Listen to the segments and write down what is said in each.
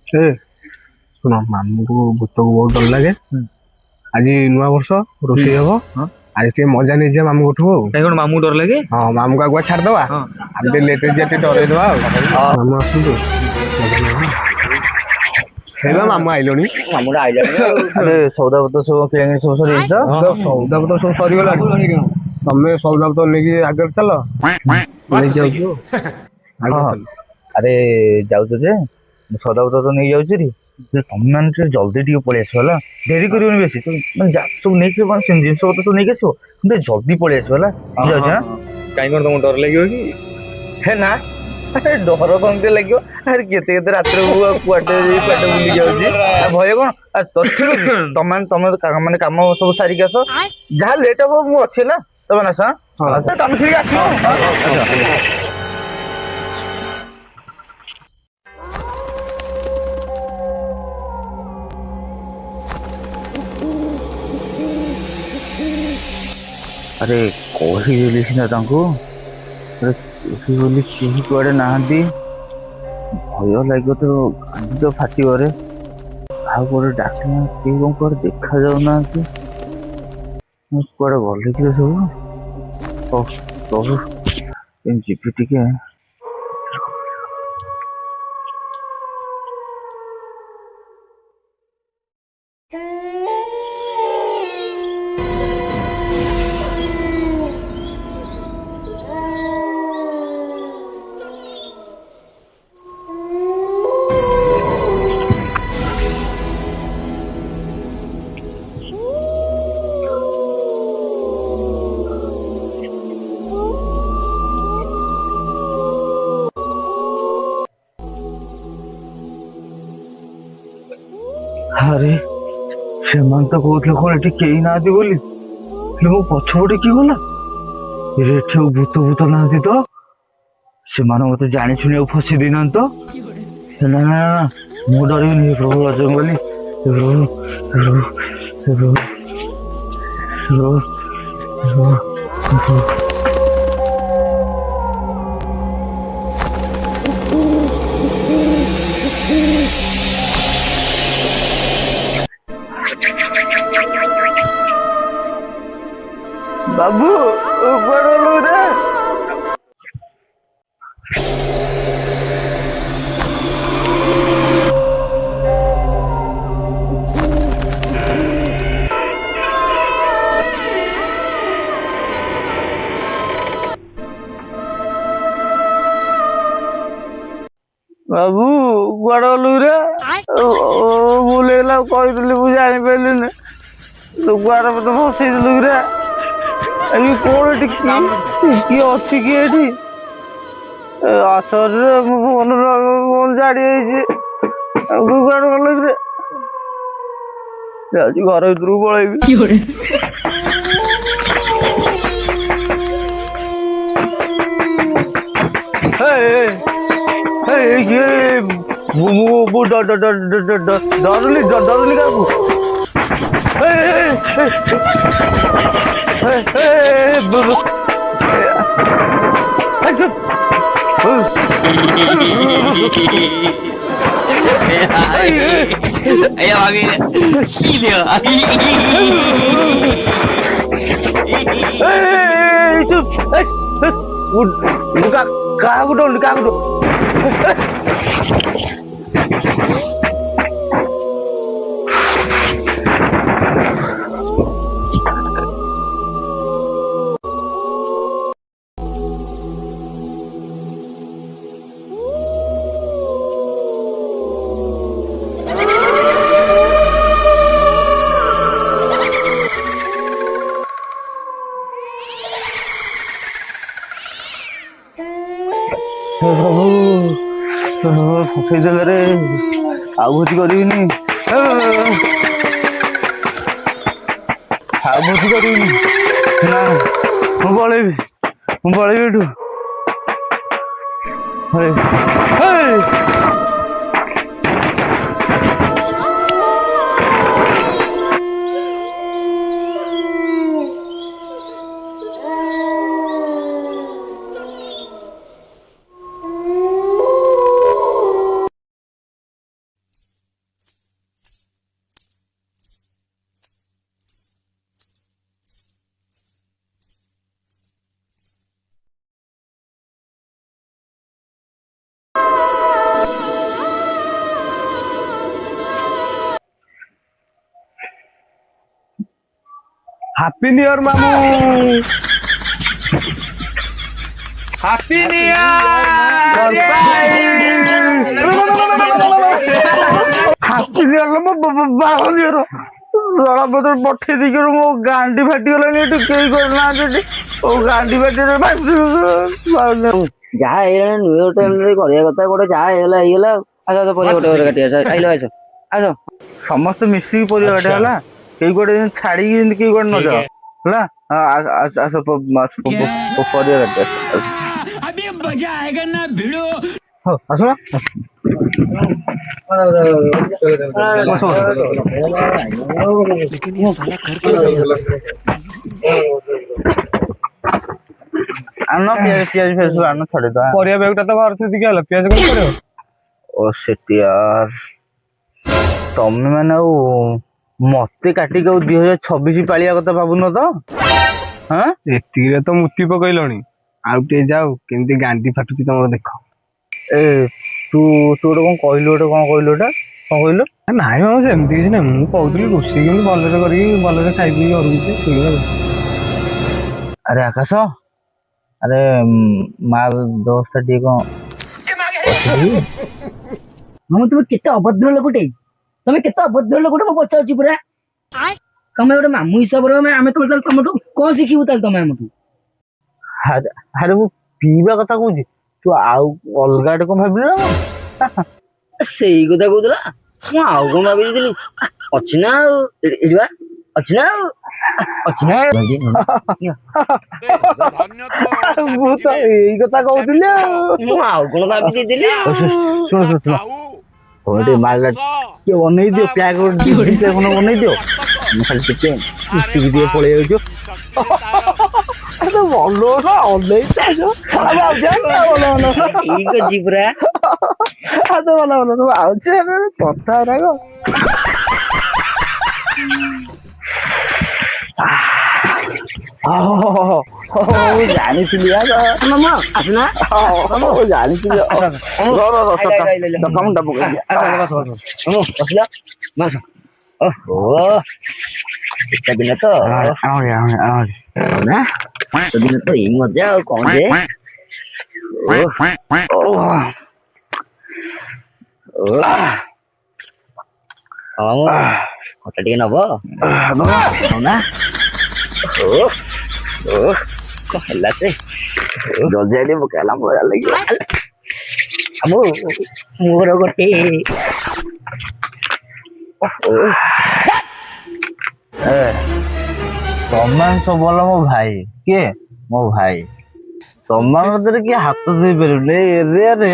ଏ ଶୁଣ ମାମୁଁକୁ ଭୂତକୁ ବହୁତ ଡର ଲାଗେ। ଆଜି ନୂଆ ବର୍ଷ ରୋଷେଇ ହବ। ଆଜି ଟିକେ ମଜା ନେଇଯିବା ମାମୁଁ ଘରଠୁ ଆଉ। କାଇଁ କଣ ମାମୁଁ ଡର ଲାଗେ? ହଁ ମାମୁଁକୁ ଆଗୁଆ ଛାଡିଦବା। ଆମେ ଟିକେ ଲେଟ୍ ଯିବା ଟିକେ ଡରେଇଦବା ଆଉ। ମାମୁଁ ଆସନ୍ତୁ। ହେଇବା ମାମୁଁ ଆଇଲଣି। ମାମୁଁ ଆଇଲାଣି ଆଉ। ଆରେ ସଉଦା ପତ୍ର ସବୁ କିଣାକିଣି ସବୁ ସରିଯାଇଛି ତ? ସଉଦା ପତ୍ର ସବୁ ସରିଗଲାଣି। ତମେ ସଉଦା ପତ୍ର ନେଇକି ଆଗରେ ଚାଲ। ନେଇକି ଯାଉଛୁ। ଆଗରେ ଚାଲ। ଆରେ ଯାଉଛ ଯେ ମୁଁ ସଉଦା ପତ୍ର ତ ନେଇ ଯାଉଛି ରେ। ତମେ ମାନେ ଟିକେ ଜଲ୍ଦି ଟିକେ ପଳେଇ ଆସିବ ହେଲା। ଡେରି କରିବନି ବେଶୀ। ମାନେ ସବୁ ନେଇକି ଜିନିଷ ପତ୍ର ସବୁ ନେଇକି ଆସିବ କିନ୍ତୁ ଜଲ୍ଦି ପଳେଇ ଆସିବ ହେଲା। ମୁଁ ଯାଉଛି। କାଇଁ କଣ ତମକୁ ଡର ଲାଗିବ କି? ହେ ନା ଡର କଣ ଟିକେ ଲାଗିବ। ଆରେ କେତେ କେତେ ରାତିରେ କୁଆଡେ ବୁଲି ଯାଉଛି। ଆଉ ଭୟ କଣ? ଠିକ ଅଛି ତମେ ମାନେ କାମ ସବୁ ସାରିକି ଆସ। ଯାହା ଲେଟ୍ ହବ ମୁଁ ଅଛି ହେଲା। ତମେ ଆସ। ତମେ ସେଠିକି ଆସିବ। ଆରେ କହିଦେଲି ସିନା ତାଙ୍କୁ। କେହି ବୋଲି କେହି କୁଆଡେ ନାହାନ୍ତି। ଭୟ ଲାଗିବ ତ ଗାଣ୍ଡି ତ ଫାଟିବରେ। ଆଉ କୁଆଡେ ଡାକିଲା କେହି କଣ କୁଆଡେ ଦେଖା ଯାଉନାହାନ୍ତି। ମୁଁ କୁଆଡେ ଗଲେ କି ସବୁ? ହଉ ଯିବି ଟିକେ। ଆରେ ସେମାନେ ତ କହୁଥିଲେ କଣ ଏଠି କେହି ନାହାନ୍ତି ବୋଲି। ହେଲେ ମୋ ପଛପଟେ କିଏ ଗଲା? ଏଠି ଆଉ ଭୂତ ନାହାନ୍ତି ତ? ସେମାନେ ମତେ ଜାଣି ଶୁଣି ଆଉ ଫସି ଦେଇନାହାନ୍ତି ତ? ନା ନା ମୁଁ ଡରିବିନି। ହେ ପ୍ରଭୁ ବଜରଙ୍ଗବଲି। ହେ ପ୍ରଭୁ। ବାବୁ କୁଆଡେ ଗଲୁ ରେ? ବାବୁ କୁଆଡେ ଗଲୁ ରେ? ଭୁଲ ହେଇଗଲା କହିଥିଲି ମୁଁ ଜାଣିପାରିଲିନି। ତୁ କୁଆଡେ ମତେ ଫସେଇଦେଲୁ ରେ? ଏଇ କଣ ଏଠି କିଏ ଅଛି କି ଏଠି? ଆସରେ ମୋ ଫୋନ ଜାଡି ହେଇଛି। ତୁ କୁଆଡେ ଗଲୁ ରେ? ଯାଉଛି ଘର ଭିତରକୁ ପଳେଇବି। ଡରୁନି କାହାକୁ? କାହାକୁ ଡରୁନି? ଫସେଇ ଦେଲେ ଆଉ ଭୋଜି କରିବିନି। ଆଉ ଭୋଜି କରିବିନି। ନା ମୁଁ ପଳେଇବି ଏଠୁ। ହାପି ନ୍ୟୁ ଇୟର ମାମୁଁ। Happy new happy new year ମୋ ବାହା ନ୍ୟୁ ଇୟର ଜଳା ପତ୍ର ପଠେଇ ଦେଇକି ମୋ ଗାଣ୍ଡି ଫାଟିଗଲାଣି ଏଠି କେହି କରୁନାହାନ୍ତି ଏଠି ଓ ଗାଣ୍ଡି ଫାଟିଗଲା ଯାହା ହେଇଗଲା ନ୍ୟୁ ଇୟର ଟାଇମରେ କରିବା କଥା ଗୋଟେ ଯାହା ହେଇଗଲା ହେଇଗଲା ଆସ ଆସ ପରିବା ଗୋଟେ ଗୋଟେ କାଟି ଆସ ଆଇଲ ଆସ ଆସ ସମସ୍ତେ ମିଶିକି ପରିବା କାଟିବା ହେଲା କେହି ଗୋଟେ ଯେମିତି ଛାଡିକି ଯେମିତି କେହି ଗୋଟେ ନ ଯାଅ ହେଲା ଆସ ପରିବା କାଟିବା ହଉ ଆସୁନ। ଆନ ପିଆଜ ଫେଜ ଆନ ଛାଡିଦବା ପରିବା ବ୍ୟାଗଟା ତ ଘର ସେତିକି ହେଲା, ପିଆଜ କଣ କରିବ? ଓ ସେଠି ୟାର ତମେ ମାନେ ଆଉ ମତେ କାଟିକି ଆଉ 2026 ପାଳିଆ କଥା ଭାବୁନ ତ? ହଁ ଏତିକିରେ ତ ମୁତି ପକେଇଲଣି, ଆଉ ଟିକେ ଯାଉ କେମିତି ଗାଣ୍ଡି ଫାଟୁଛି ତମର ଦେଖ। ଏ ତୁ ଗୋଟେ କଣ କହିଲୁ ଏଟା କଣ କହିଲୁ? ନାଇଁ ମାମୁଁ ସେମିତି କିଛି ନାହିଁ, ମୁଁ କହୁଥିଲି ରୋଷେଇ କେମିତି ଭଲରେ କରିକି ଭଲରେ ଖାଇ ପିଇକି ଘରକୁ ଯିବି। ଆରେ ଆକାଶ ଆରେ ମାଲ ବ୍ୟବସ୍ଥା ଟିକେ କଣ ମୁଁ ତୁମେ କେତେ ଅଭଦ୍ର ଲୋକଟେ, ତମେ କେତେ ଅଭଦ୍ର ଲୋକଟେ ମୁଁ ପଚାରୁଛି ପୁରା। ତମେ ଗୋଟେ ମାମୁଁ ହିସାବରେ ଆମେ ତମଠୁ କଣ ଶିଖିବୁ ତାହେଲେ ତମେ ଆମଠୁ? ଆରେ ମୁଁ ପିଇବା କଥା କହୁଛି, ତୁ ଆଉ ଅଲଗା ଆଡେ କଣ ଭାବିଲୁ ନା? ସେଇ କଥା କହୁଥିଲା, ମୁଁ ଆଉ କଣ ଭାବି ଦେଇଥିଲି। ଅଛି ନା ଆଉ ଏଠି ବା ଅଛି ନା ଆଉ ଅଛି ନା ମୁଁ ତ ଏଇ କଥା କହୁଥିଲି ମୁଁ ଆଉ କଣ ଭାବି ଦେଇଥିଲି। ଶୁଣ ଟିକେ ମାଲ ଟିକେ ବନେଇ ଦିଅ, ପ୍ୟାକ୍ ବନେଇ ଦିଅ, ମୁଁ ଖାଲି ଟିକେ ଉଠିକି ଟିକେ ପଳେଇ ଯାଉଛୁ। ଭଲ ଅନେଇଛ ଠିକ ଅଛି ପୁରା। ଭଲ ଆଉଛି କଥା ଜାଣିଥିଲି ଆସୁନା ଜାଣିଥିଲି ମୁଣ୍ଡା ପକେଇ ଓହୋ ଶୀତ ଦିନ ତ ନା ଶୀତ ଦିନ ତ ଏଇ ମଜା ଆଉ କଣ ଯେ। ଖଟା ଟିକେ ନବ ନା? କଣ ହେଲା ସେ ଜଲ୍ଦି ଆଇଲେ ପକେଇଲା ମଜା ଲାଗିବ। ମୋର ଗୋଟେ ତମେ ସବୁ ଭଲ ମୋ ଭାଇ, କିଏ ମୋ ଭାଇ, ତମ ମଧ୍ୟରେ କିଏ ହାତ ଦେଇପାରିବନି। ଏଇ ଏରିଆରେ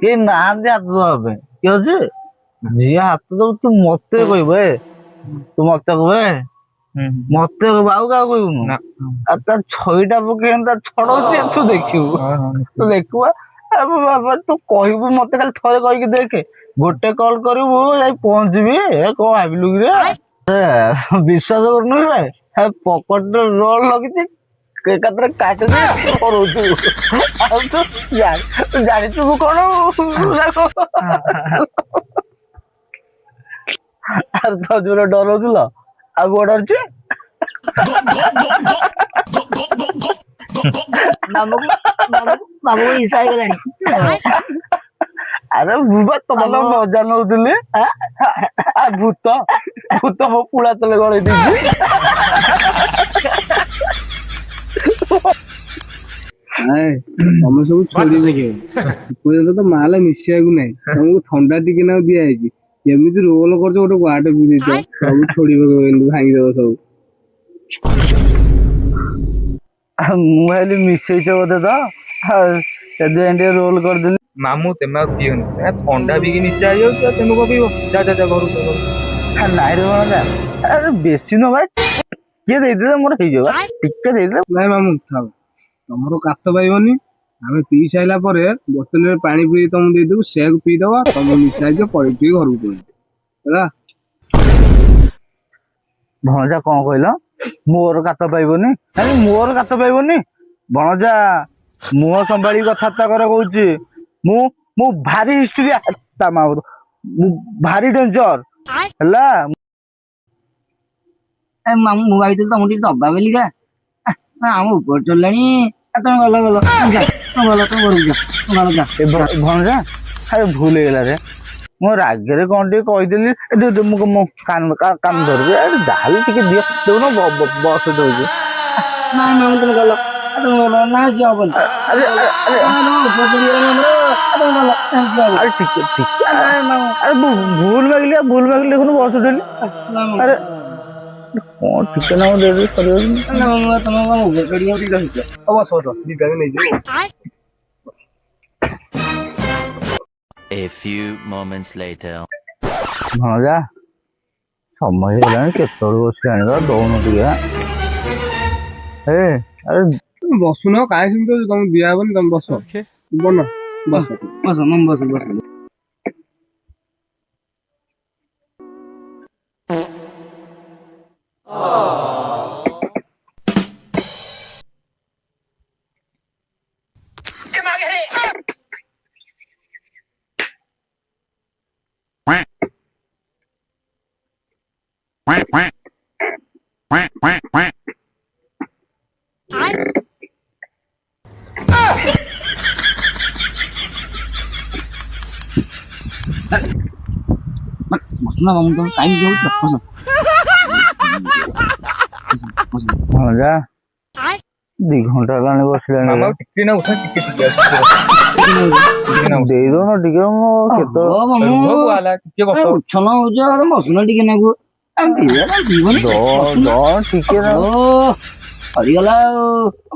କେହି ନାହାନ୍ତି ହାତ ଦବା ପାଇଁ, କିଏ ଅଛି? ଯିଏ ହାତ ଦବ ତୁ ମତେ କହିବ, ତୁ ମତେ କହ, ମତେ କହିବ, ଆଉ କାହାକୁ କହିବୁନୁ। ଆଉ ତାର ଛଇଟା ପକେଇନି ତାର ଛଡଉଛି, ତୁ ଦେଖିବୁ ତୁ ଦେଖିବୁ ବାବା ତୁ କହିବୁ ମତେ ଖାଲି ଥରେ କହିକି ଦେଖେ, ଗୋଟେ କଲ କରିବୁ ଯାଇ ପହଞ୍ଚିବି। କଣ ଭାବିଲୁ କି ରେ? ବିଶ୍ୱାସ କରୁନୁ ପକେଟରେ ରୋଲ ଲଗିଛି ଏକାଥରେ କାଟିଦେ କରଉଛୁ। ଆଉ ତୁ ଜାଣିଥିବୁ କଣ ତ ଯୋଉଟା ଡରଉଥିଲ ଆଉ କଣ ଡରୁଛି? ବାବୁ ଇସା ହେଇଗଲାଣି। ଆରେ ମୁଁ ବା ତମ ମଜା ନଉଥିଲି। ଭୂତ ମୋ ପୁଳା ତଳେ ଗଳେଇ ଦେଇଛି। ତମେ ସବୁ ଛୋଡି ପକେଇବ ତ ମାଲ ମିଶିବାକୁ ନାହିଁ, ତମକୁ ଥଣ୍ଡା ଟିକେ ନାଉ ଦିଆହେଇଛି, ଏମିତି ରୋଲ କରୁଛ ଗୋଟେ ୱାଟ ବି ଦେଇଛ, ସବୁ ଛୋଡି ପକେଇବ ଭାଙ୍ଗିଦବ ସବୁ। ମୁଁ ଭାବିଲି ମିଶେଇଛ ବୋଧେ ତ ସେଥିପାଇଁ ଟିକେ ରୋଲ କରିଦେଲି। ମାମୁଁ ତେମେ ଆଉ ପିଅନି, ଥଣ୍ଡା ବି ନିଶା ହେଇଯାଉଛି, ଆଉ ତେମେ କଣ ପିଇବ? ଯା ଘରକୁ ନାଇଁ ରେ ଆରେ ବେଶୀ ନ ଭାଇ ଟିକେ ଦେଇଦେଲେ ମୋର ହେଇଯିବ, ଟିକେ ଦେଇଦେଲେ। ନାଇଁ ମାମୁଁ ଥାଉ, ତମର କାତ ପାଇବନି, ଆମେ ପିଇ ସାରିଲା ପରେ ବୋତଲରେ ପାଣି ପୁରେଇ ତମକୁ ଦେଇଦେବୁ, ସେୟାକୁ ପିଇଦବ, ତମର ନିଶା ହେଇଯିବ, ପଳେଇ ପିଇ ଘରକୁ ପଳେଇବ ହେଲା। ଭଣଜା କଣ କହିଲ? ମୋର କାତ ପାଇବନି? ମୋର କାତ ପାଇବନି? ଭଣଜା ମୁହଁ ସମ୍ଭାଳି କଥାବାର୍ତ୍ତା କରେ କହୁଛି, ମୁଁ ଭାରି ହିଷ୍ଟ୍ରି, ମୁଁ ଭାରି ଡେଞ୍ଜର ହେଲା। ମାମୁଁ ମୁଁ ଭାବିଥିଲି ତମକୁ ଟିକେ ଦବା ବେଲିକା ଆମ ଉପର ଚଳିଲାଣି। ତମେ ଗଲ ଗଲ ଯା, ତମେ ଗଲ, ତମେ ଘରକୁ ଯା, ତମେ ଗଲ ଯା। ଏ ଭଣଜା ଆରେ ଭୁଲ ହେଇଗଲା ରେ, ମୋ ରାଗରେ କଣ ଟିକେ କହିଦେଲି। ମୁଁ ମୋ କାନ ଧରିବି, ଆରେ ଯାହାହେଲେ ଟିକେ ଦିଅ, ଦେଖୁନ ବସ ଦଉଛି। ନାଇଁ ମାମୁଁ ତମେ ଗଲ, ତମେ ଗଲ, ନା ସିଏ ହବନି। ଆରେ ଆରେ ଆରେ ଉପର ଚଳିଗଲାଣି ଆମର, ତମେ ଗଲ, ନା ସିଏ ହବନି। ଆରେ ଟିକେ ଟିକେ ନାଇଁ ମାମୁଁ, ଆରେ ଭୁଲ ମାଗିଲି ଦେଖୁନ ବସ ଦେଲି। ନା ମାମୁଁ, ଆରେ କଣ ଟିକେ ନା ଦେବି ସରିଯାଉଛି। ନା ମାମୁଁ ତମେ କଣ ଉପର ଚଢିବାକୁ ବସ ବସ ଦିଟାକୁ ନେଇଯିବ। A few moments later. ଭଣଜା ସମୟ ହେଇଗଲାଣି, କେତେବେଳୁ ବସିଲାଣି ବା, ଦଉନ ଟିକେ। ଆରେ ତମେ ବସୁନ, କାହିଁ ସେମିତି ହଉଛ? ତମକୁ ଦିଆହବନି, ତମେ ବସ। ବନ ବସ। ବସ ମାମୁଁ, ବସ ବସ। ବସୁନା ମାମୁଁ, ତମେ ଟାଇମ୍ ଦିଅ, ବସ। ଭଣଜା 2 ଘଣ୍ଟା ହେଲାଣି ବସିଲାଣି। ମାମା ଟିକେ ନା ଉଠା, ଟିକେ ଟିକେ ଦେଇଦଉନ ଟିକେ, ମୁଁ କେତେବେଳେ ଟିକେ ବସ। ଉଚ୍ଛନ ହଉଛ, ବସୁନ ଟିକେ ନାକୁ। ଟିକେ ନା ସରିଗଲା ଆଉ,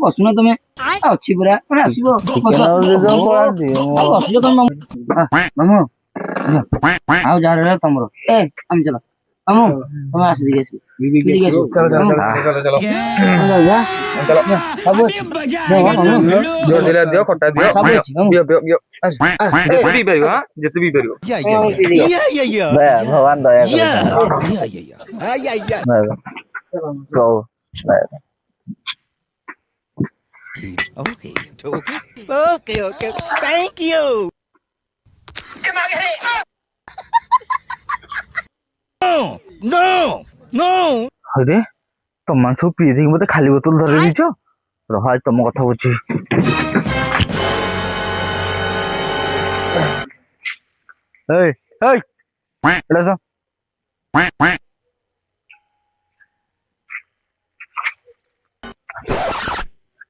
ବସୁନ ତମେ, ଅଛି ପୁରା, ମାନେ ଆସିବ। ବସିଛ ତମେ ମାମୁଁ, ଆଉ ଯାହା ରହିଲା ତମର। ଆମେ ଚାଲ ମାମୁଁ, ତମେ ଆସି ଦେଇକି ଆସିବ। ସବୁ ଅଛି, ଦିଅ ଖଟା ଦିଅ, ସବୁ ଅଛି ମାମୁଁ। ଯେତେ ପିଇ ପାରିବ, ଯେତେ ପିଇ ପାରିବ। ଭଗବାନ ଦୟା ହଉ। Okay. Thank you. No. ଆରେ ତମମାନେ ସବୁ ପିଇ ଦେଇକି ମତେ ଖାଲି ବୋତଲ ଧରେଇ ଦେଇଛ। ରହ ଆଜି ତମ କଥା ବୁଝି।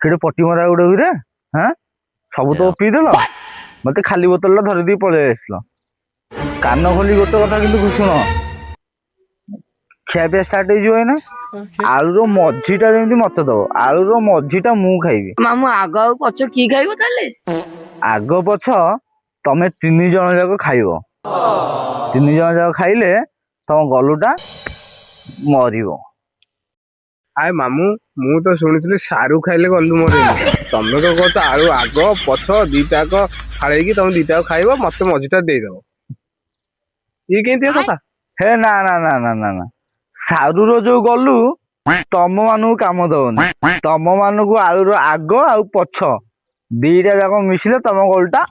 ସେଠି ପଟି ମରା ଗୋଟେ ହୁଏ, ସବୁ ତ ପିଇଦେଲ, ମତେ ଖାଲି ବୋତଲ ଟା ଧରି ଦେଇ ପଳେଇ ଆସିଲ। କାନ ଖୋଲି ଗୋଟେ କଥା କିନ୍ତୁ ଶୁଣ, ଖିଆ ପିଆ ଷ୍ଟାର୍ଟ ହେଇଯିବ ଏଇନା। ଆଳୁର ମଝିଟା ଯେମିତି ମତେ ଦବ, ଆଳୁର ମଝିଟା ମୁଁ ଖାଇବି। ମାମୁଁ ଆଗ ଆଉ ପଛ କିଏ ଖାଇବ ତାହେଲେ? ଆଗ ପଛ ତମେ 3 ଜଣ ଯାକ ଖାଇବ। 3 ଜଣ ଯାକ ଖାଇଲେ ତମ ଗଲୁଟା ମରିବ। ଆଏ ମାମୁଁ, ମୁଁ ତ ଶୁଣିଥିଲି ସାରୁ ଖାଇଲେ ଗଲୁ ମରେ। ତମେ ତ କହୁଛ ଆଳୁ ଆଗ ପଛ ଦିଟାକ ଫାଳେଇକି ତମେ ଦିଟାକ ଖାଇବ, ମତେ ମଝିଟା ଦେଇଦବ। ଇଏ କେମିତି କଥା? ହେ ନା, ସାରୁର ଯୋଉ ଗଲୁ ତମ ମାନଙ୍କୁ କାମ ଦବନି। ତମ ମାନଙ୍କୁ ଆଳୁର ଆଗ ଆଉ ପଛ ଦିଟା ଯାକ ମିଶିଲେ ତମ ଗଲୁଟା